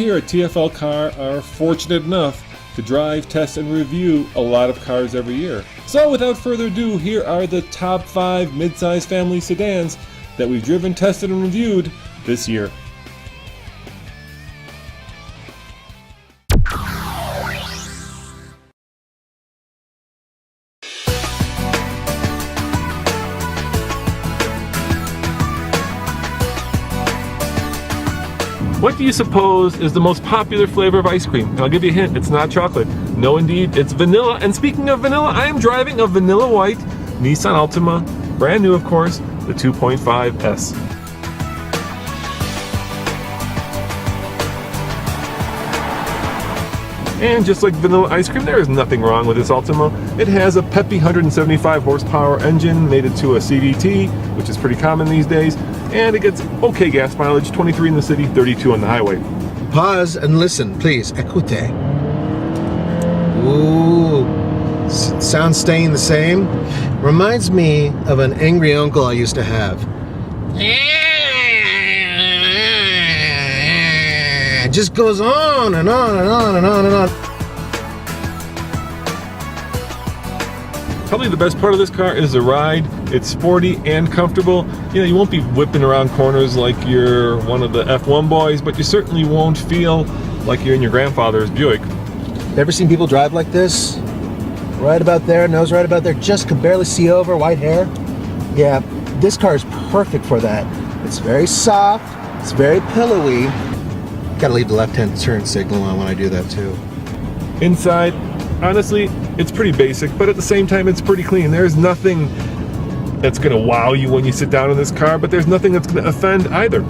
here at TFL Car are fortunate enough to drive, test, and review a lot of cars every year. So without further ado, here are the top 5 midsize family sedans that we've driven, tested, and reviewed this year. What do you suppose is the most popular flavor of ice cream? And I'll give you a hint, it's not chocolate. No indeed, it's vanilla. And speaking of vanilla, I am driving a vanilla white Nissan Altima, brand new of course, the 2.5S. And just like vanilla ice cream, there is nothing wrong with this Altima. It has a peppy 175 horsepower engine mated to a CVT, which is pretty common these days, and it gets okay gas mileage, 23 in the city, 32 on the highway. Pause and listen, please. Écoutez. Ooh, sound staying the same? Reminds me of an angry uncle I used to have. It just goes on and on and on and on and on. Probably the best part of this car is the ride. It's sporty and comfortable. You know, you won't be whipping around corners like you're one of the F1 boys, but you certainly won't feel like you're in your grandfather's Buick. Ever seen people drive like this? Right about there, nose right about there, just can barely see over, white hair. Yeah, this car is perfect for that. It's very soft, it's very pillowy. Gotta leave the left-hand turn signal on when I do that too. Inside, honestly, it's pretty basic, but at the same time, it's pretty clean. There's nothing that's gonna wow you when you sit down in this car, but there's nothing that's gonna offend either.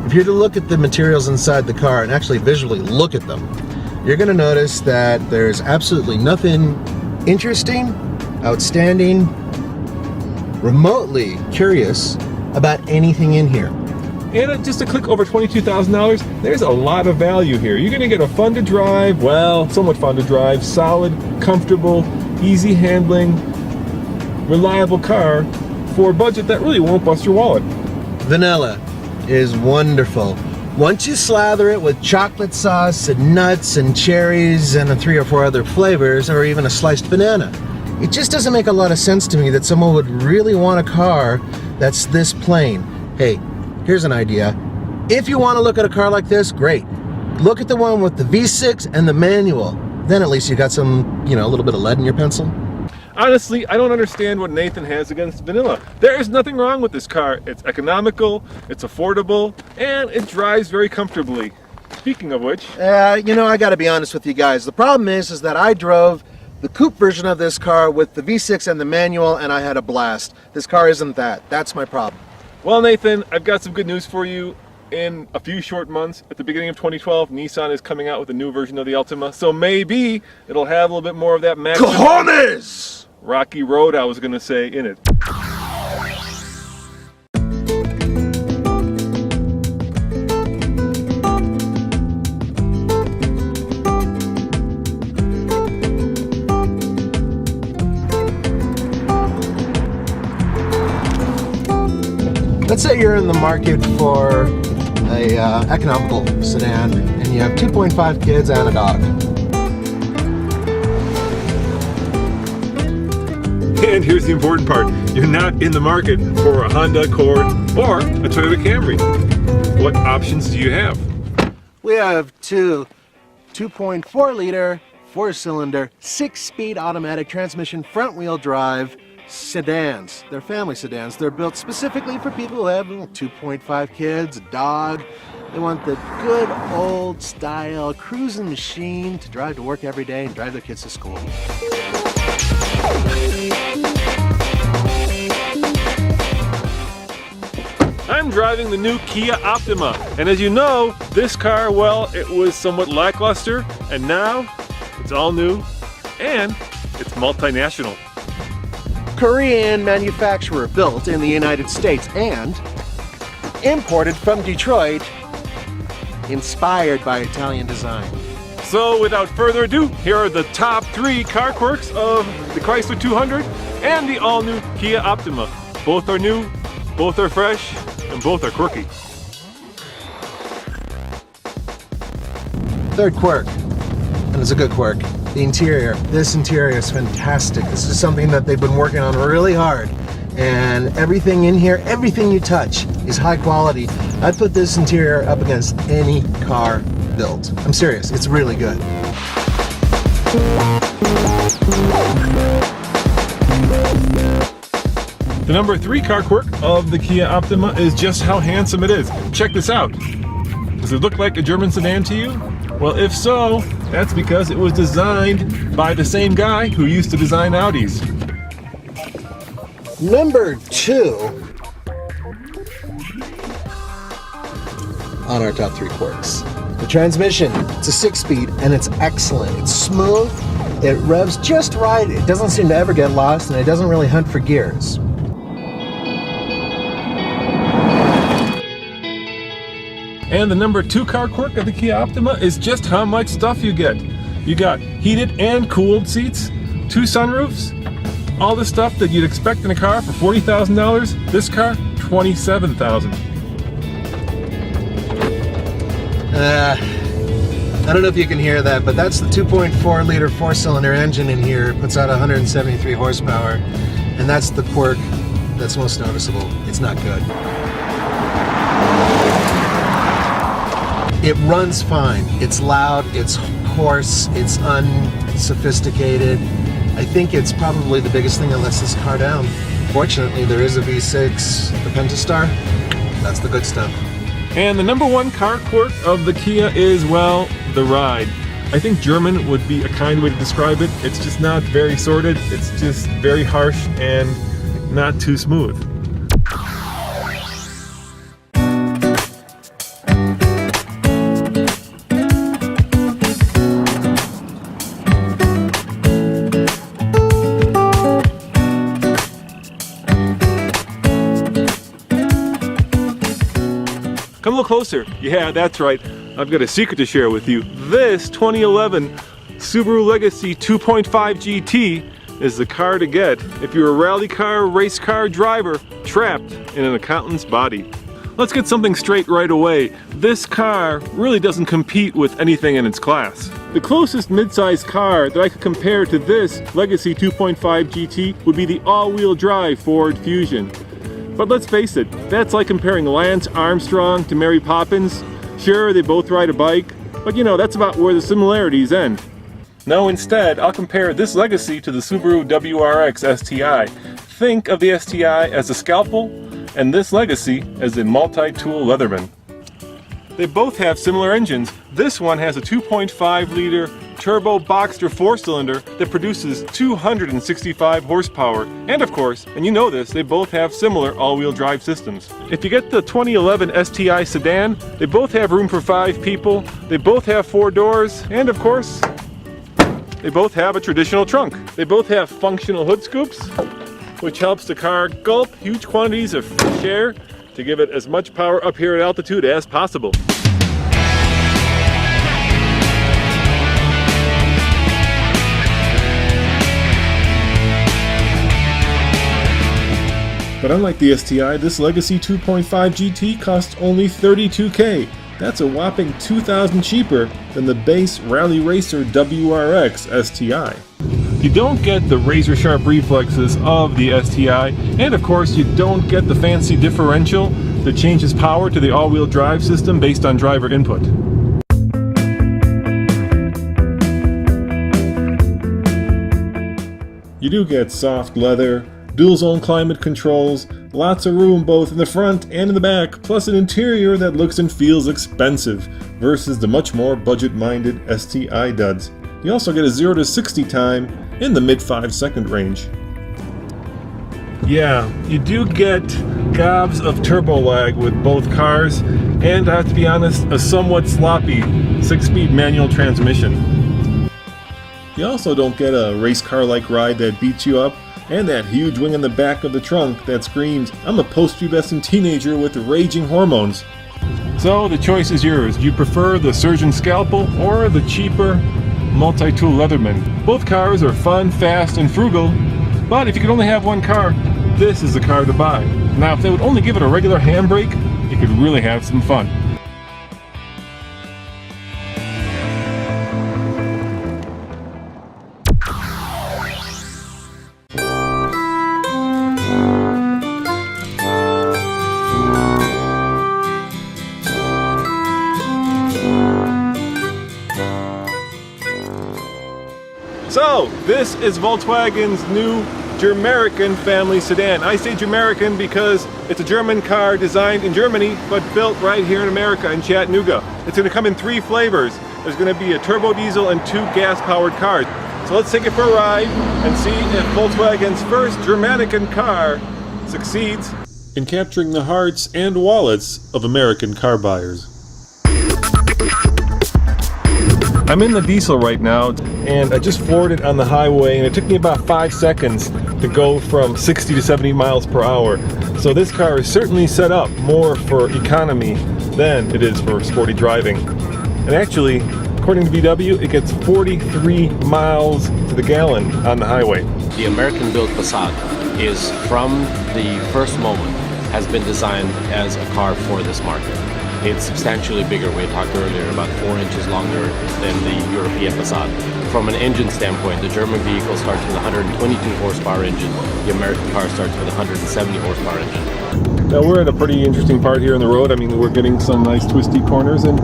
If you're to look at the materials inside the car and actually visually look at them, you're gonna notice that there's absolutely nothing interesting, outstanding, remotely curious about anything in here. And at just a click over $22,000, there's a lot of value here. You're gonna get a fun to drive, well, somewhat fun to drive, solid, comfortable, easy handling, reliable car for a budget that really won't bust your wallet. Vanilla is wonderful. Once you slather it with chocolate sauce and nuts and cherries and 3 or 4 other flavors, or even a sliced banana, it just doesn't make a lot of sense to me that someone would really want a car that's this plain. Hey, here's an idea. If you want to look at a car like this, great. Look at the one with the V6 and the manual. Then at least you got some, a little bit of lead in your pencil. Honestly, I don't understand what Nathan has against vanilla. There is nothing wrong with this car. It's economical, it's affordable, and it drives very comfortably. Speaking of which... I gotta be honest with you guys. The problem is that I drove the coupe version of this car with the V6 and the manual, and I had a blast. This car isn't that. That's my problem. Well, Nathan, I've got some good news for you. In a few short months, at the beginning of 2012, Nissan is coming out with a new version of the Altima, so maybe it'll have a little bit more of that magic... Cojones! Rocky Road, I was gonna say, in it. Let's say you're in the market for a economical sedan and you have 2.5 kids and a dog. And here's the important part. You're not in the market for a Honda Accord or a Toyota Camry. What options do you have? We have two 2.4 liter, 4-cylinder, 6-speed automatic transmission front-wheel drive sedans. They're family sedans. They're built specifically for people who have 2.5 kids, a dog. They want the good old style cruising machine to drive to work every day and drive their kids to school. I'm driving the new Kia Optima, and as you know, this car, well, it was somewhat lackluster, and now it's all new, and it's multinational. Korean manufacturer built in the United States and imported from Detroit, inspired by Italian design. So without further ado, here are the top 3 car quirks of the Chrysler 200 and the all-new Kia Optima. Both are new, both are fresh, and both are quirky. Third quirk, and it's a good quirk. The interior. This interior is fantastic. This is something that they've been working on really hard. And everything in here, everything you touch is high quality. I'd put this interior up against any car built. I'm serious, it's really good. The number 3 car quirk of the Kia Optima is just how handsome it is. Check this out. Does it look like a German sedan to you? Well, if so, that's because it was designed by the same guy who used to design Audis. Number 2 on our top 3 quirks. The transmission. It's a 6-speed and it's excellent. It's smooth, it revs just right, it doesn't seem to ever get lost, and it doesn't really hunt for gears. And the number 2 car quirk of the Kia Optima is just how much stuff you get. You got heated and cooled seats, 2 sunroofs, all the stuff that you'd expect in a car for $40,000. This car, $27,000. I don't know if you can hear that, but that's the 2.4 liter 4-cylinder engine in here. It puts out 173 horsepower, and that's the quirk that's most noticeable. It's not good. It runs fine. It's loud, it's coarse, it's unsophisticated. I think it's probably the biggest thing that lets this car down. Fortunately, there is a V6, the Pentastar. That's the good stuff. And the number 1 car quirk of the Kia is, well, the ride. I think German would be a kind way to describe it. It's just not very sorted. It's just very harsh and not too smooth. Come a little closer. Yeah, that's right. I've got a secret to share with you. This 2011 Subaru Legacy 2.5 GT is the car to get if you're a rally car, race car driver trapped in an accountant's body. Let's get something straight right away. This car really doesn't compete with anything in its class. The closest mid-size car that I could compare to this Legacy 2.5 GT would be the all-wheel drive Ford Fusion. But let's face it, that's like comparing Lance Armstrong to Mary Poppins. Sure, they both ride a bike, but you know, that's about where the similarities end. No, instead, I'll compare this Legacy to the Subaru WRX STI. Think of the STI as a scalpel, and this Legacy as a multi-tool Leatherman. They both have similar engines. This one has a 2.5 liter turbo Boxster 4-cylinder that produces 265 horsepower. And of course, and you know this, they both have similar all-wheel drive systems. If you get the 2011 STI sedan, they both have room for 5 people, they both have 4 doors, and of course, they both have a traditional trunk. They both have functional hood scoops, which helps the car gulp huge quantities of fresh air to give it as much power up here at altitude as possible. But unlike the STI, this Legacy 2.5 GT costs only $32K. That's a whopping $2,000 cheaper than the base Rally Racer WRX STI. You don't get the razor-sharp reflexes of the STI, and of course you don't get the fancy differential that changes power to the all-wheel drive system based on driver input. You do get soft leather, dual-zone climate controls, lots of room both in the front and in the back, plus an interior that looks and feels expensive versus the much more budget-minded STI duds. You also get a 0 to 60 time in the mid 5-second range. Yeah, you do get gobs of turbo lag with both cars, and I have to be honest, a somewhat sloppy 6-speed manual transmission. You also don't get a race car-like ride that beats you up, and that huge wing in the back of the trunk that screams, "I'm a post-pubescent teenager with raging hormones." So the choice is yours. Do you prefer the Surgeon Scalpel or the cheaper multi-tool Leatherman? Both cars are fun, fast, and frugal, but if you could only have one car, this is the car to buy. Now, if they would only give it a regular handbrake, you could really have some fun. This is Volkswagen's new Germerican family sedan. I say Germerican because it's a German car designed in Germany but built right here in America in Chattanooga. It's going to come in 3 flavors. There's going to be a turbo diesel and 2 gas-powered cars. So let's take it for a ride and see if Volkswagen's first Germanican car succeeds in capturing the hearts and wallets of American car buyers. I'm in the diesel right now, and I just floored it on the highway, and it took me about 5 seconds to go from 60 to 70 miles per hour. So this car is certainly set up more for economy than it is for sporty driving. And actually, according to VW, it gets 43 miles to the gallon on the highway. The American-built Passat is, from the first moment, has been designed as a car for this market. It's substantially bigger. We talked earlier about 4 inches longer than the European Passat. From an engine standpoint, the German vehicle starts with a 122 horsepower engine. The American car starts with a 170 horsepower engine. Now we're at a pretty interesting part here in the road. I mean, we're getting some nice twisty corners in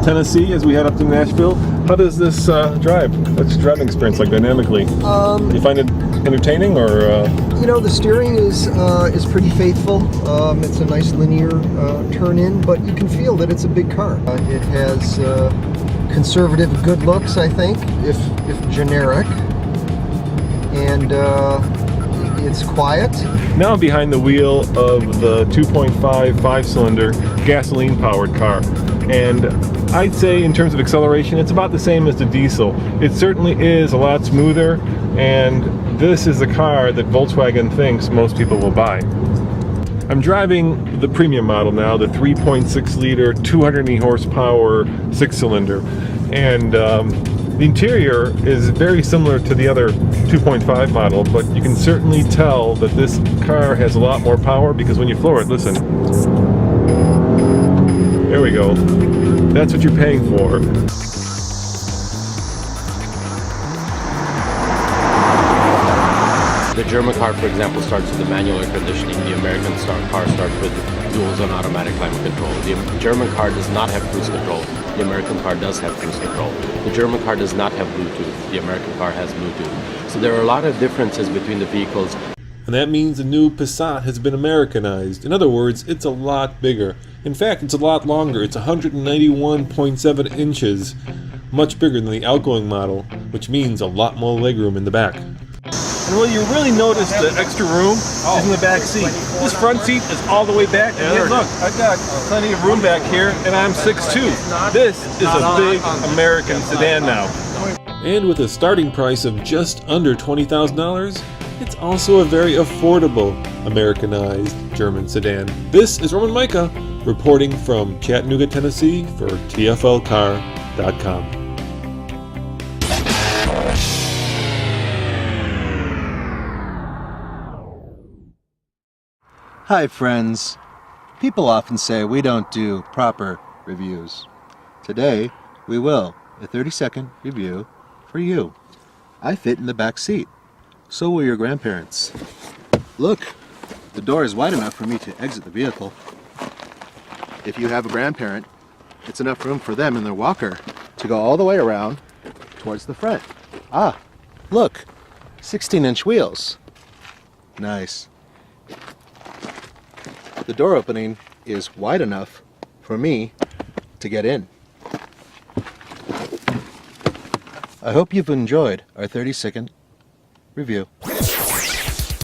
Tennessee as we head up to Nashville. How does this drive? What's your driving experience like dynamically? Do you find it entertaining, or? You know, the steering is pretty faithful. It's a nice linear turn in, but you can feel that it's a big car. It has conservative good looks, I think, if generic, and it's quiet. Now I'm behind the wheel of the 2.5 5-cylinder gasoline-powered car, and I'd say in terms of acceleration, it's about the same as the diesel. It certainly is a lot smoother, and this is the car that Volkswagen thinks most people will buy. I'm driving the premium model now, the 3.6 liter, 280 horsepower 6-cylinder, and the interior is very similar to the other 2.5 model, but you can certainly tell that this car has a lot more power because when you floor it, listen. There we go. That's what you're paying for. The German car, for example, starts with the manual air conditioning. The American car starts with dual zone automatic climate control. The German car does not have cruise control. The American car does have cruise control. The German car does not have Bluetooth. The American car has Bluetooth. So there are a lot of differences between the vehicles. And that means the new Passat has been Americanized. In other words, it's a lot bigger. In fact, it's a lot longer. It's 191.7 inches, much bigger than the outgoing model, which means a lot more legroom in the back. And will you really notice the extra room is in the back seat. This front seat is all the way back. And look, I've got plenty of room back here, and I'm 6'2". This is a big American sedan now. And with a starting price of just under $20,000, it's also a very affordable Americanized German sedan. This is Roman Micah reporting from Chattanooga, Tennessee for TFLcar.com. Hi friends. People often say we don't do proper reviews. Today, we will. A 30-second review for you. I fit in the back seat. So will your grandparents. Look, the door is wide enough for me to exit the vehicle. If you have a grandparent, it's enough room for them in their walker to go all the way around towards the front. Ah, look, 16-inch wheels. Nice. The door opening is wide enough for me to get in. I hope you've enjoyed our 30-second review.